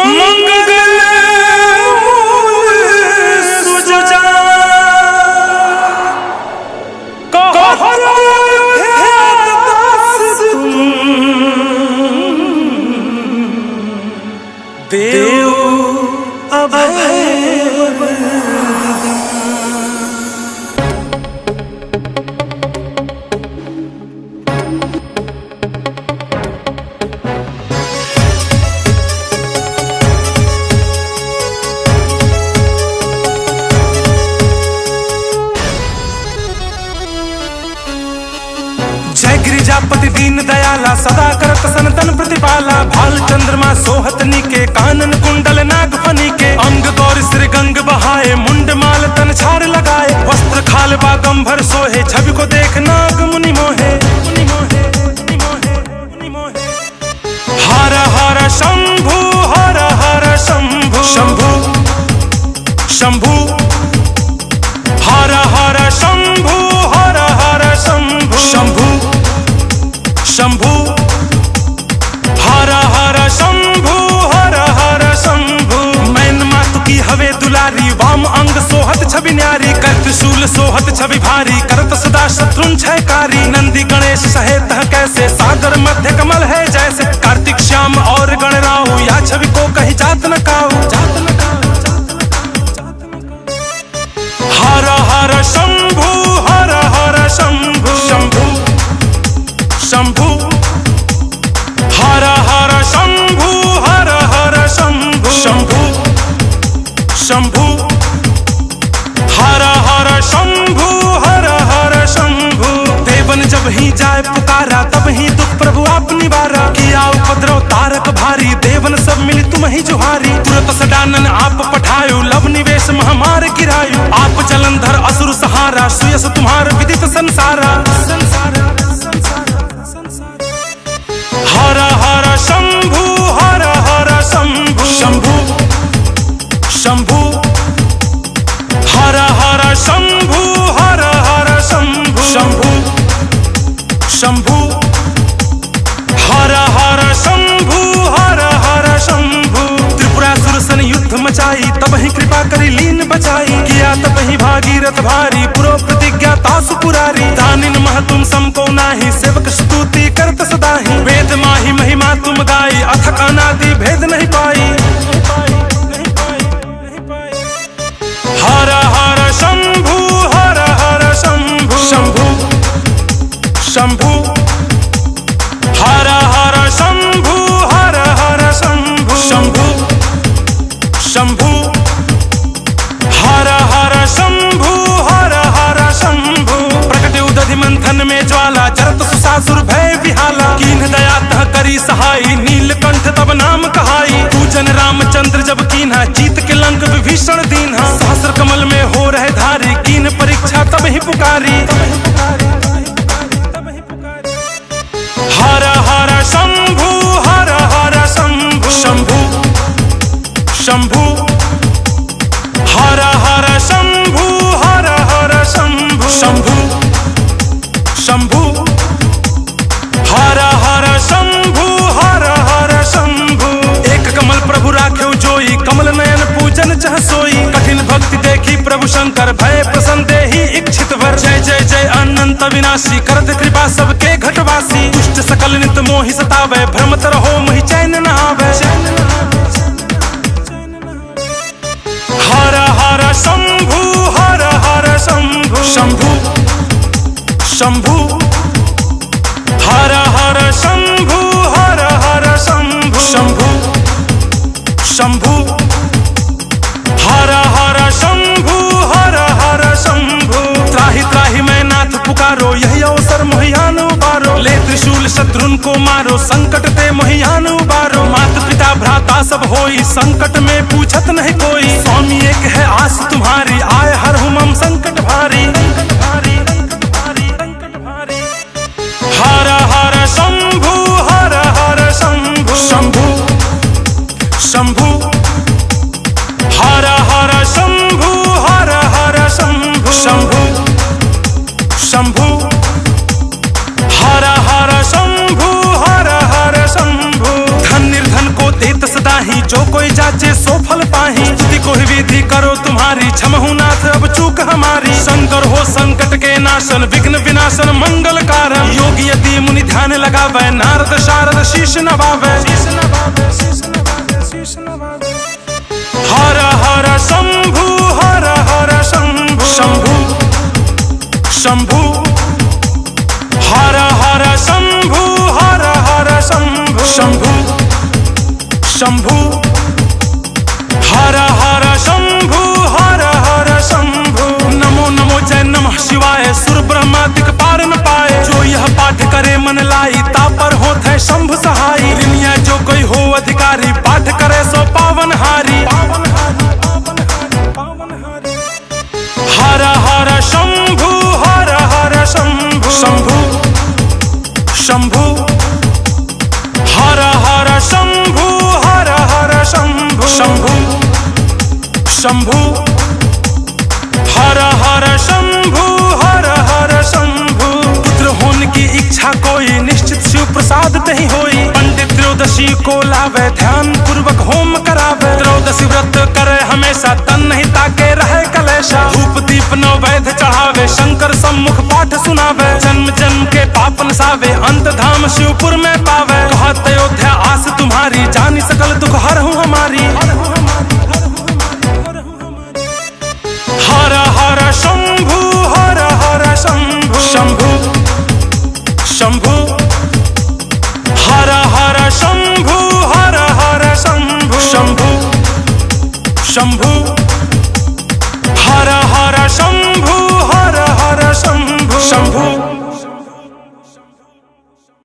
मंगल सुजा देव अभय जय गिरिजापति दीन दयाला सदा करत सनतन प्रतिपाला भाल चंद्रमा सोहत नीके कानन कुंडल नाग फनी के अंग गौर श्री गंग बहाए मुंड माल तन छार लगाए वस्त्र खाल बागंभर सोहे छवि को देख नाग मुनि मोहे हर हर शंभु हर हर शंभु शंभु शंभु हर हर शंभु हर हर शंभु शंभु शंभु हर हर शंभु हर हर शंभु मैन मातु की हवे दुलारी वाम अंग सोहत छवि न्यारी कर त्रिशूल सोहत छवि भारी करत सदा शत्रुन क्षयकारी नंदी गणेश सहेत कैसे सागर मध्य कमल है जैसे कार्तिक श्याम और गणराहु या छवि को कहीं जात न काऊ हर हर शंभु हर हर शंभु शंभु शंभु हर हर शंभु हर हर शंभु शंभु शंभु हर हर शंभु हर हर शंभु देवन जब ही जाए पुकारा तब ही दुख प्रभु आप निवारा किया उपद्रव तारक भारी देवन सब मिली तुम ही जुहारी तुरत सडानन आप पठायो लव निवेश महामार गिरायो आप जलंधर असुर सहारा सुयस तुम्हार विदित संसारा हर हर शंभु हर हर शंभु शंभु शंभु हर हर शंभु हर हर शंभु शंभु शंभु हर हर शंभु हर हर शंभु त्रिपुरासुर सन युद्ध मचाई तब ही कृपा करी लीन बचाई किया तब ही भागीरथ भारी पुरो प्रतिज्ञा तासु पुरारी दानिन मह तुम समको नाही सेवक स्तुति करत सदाहि वेद माही महिमा तुम गाई अथक अनादि भेद नहीं पाई हर हर शंभु हर हर शंभु शंभु शंभु हर हर शंभु हर हर शंभु शंभु शंभु हर हर शंभु हर हर शंभु प्रकट उदधि मंथन में ज्वाला चरत सुसासुर भय विहाला कीन्ह दया तह करी सहाई नीलकंठ तब नाम कहाई पूजन रामचंद्र जब कीन्हा जीत के लंक विभीषण दीन्हा सहस्र कमल में हो रहे धारी कीन परीक्षा तब ही पुकारी हर हर शंभु हर हर शंभु शंभु शंभु हर हर शंभु हर हर शंभु शंभु शंभु हर हर शंभु हर हर शंभु एक कमल प्रभु राख्यो जोई कमल नयन पूजन चह सोई कठिन भक्ति देखी प्रभु शंकर भय प्रसन्न देहि इच्छित वर जय जय जय अनंत विनाशी करत कृपा सबके घटवासी दुष्ट सकल नित मोहि सतावे भ्रमत रहो मोहि चैन न आवे हर हर शंभु हर हर शंभु शंभु शंभु हर हर शंभु हर हर शंभु शंभु शंभु हर हर शंभु हर हर शंभु त्राहि त्राहि मैं नाथ पुकारो यही अवसर मोहियान उबारो ले त्रिशूल शत्रुन को मारो संकट ते मोहियान उबारो माता पिता भ्राता सब होई संकट में पूछत नहीं कोई स्वामी एक है आस तुम्हारी आए हर हुमम संकट भारी हर हर शंभु हर हर शंभु शंभु शंभु हर हर शंभु हर हर शंभु शंभु शंभु हर हर शंभु हर हर शंभु धन निर्धन को दे भक्त सदा ही जो कोई जाचे सो फल पाही। स्तुति कोई विधि करो तुम्हारी, क्षमहु नाथ अब चूक हमारी। शंकर हो संकट के नाशन, विघ्न विनाशन मंगल कारण। योगी यदि मुनि ध्यान लगावे, नारद शारद शीश नवावे। हर हर शंभु हर हर शंभु शंभु शंभु हर हर शंभु हर हर शंभु शंभु शंभु हर हर शंभु हर हर शंभु। नमो नमो जय नमः शिवाय, सुर ब्रह्मादिक पार न पाए। जो यह पाठ करे मन लाई, तापर होत है शंभु सहाई। दुनिया जो कोई हो अधिकारी, पाठ करे सो पावन हारी। हर हर शंभु हर हर शंभु शंभु शंभु हर हर शंभु हर हर शंभु शंभु शंभु हर हर शंभु हर हर शंभु। पुत्र होने की इच्छा कोई, निश्चित शिव प्रसाद नहीं होई। पंडित त्रयोदशी को लावे, ध्यान पूर्वक होम करावे। त्रयोदशी व्रत करे हमेशा, तन नहीं ताके रहे कलेशा। धूप दीप नवैध चढ़ावे, शंकर सम्मुख पाठ सुनावे। जन्म जन्म के पाप नसावे, अंत धाम शिवपुर में पावे। कहत अयोध्या आस तुम्हारी, जानी सकल दुख हरहु हमारी। हर हर शंभु हर हर शंभु शंभु शंभु हर हर शंभु हर हर शंभु शंभु शंभु हर हर शंभु हर हर शंभु शंभु।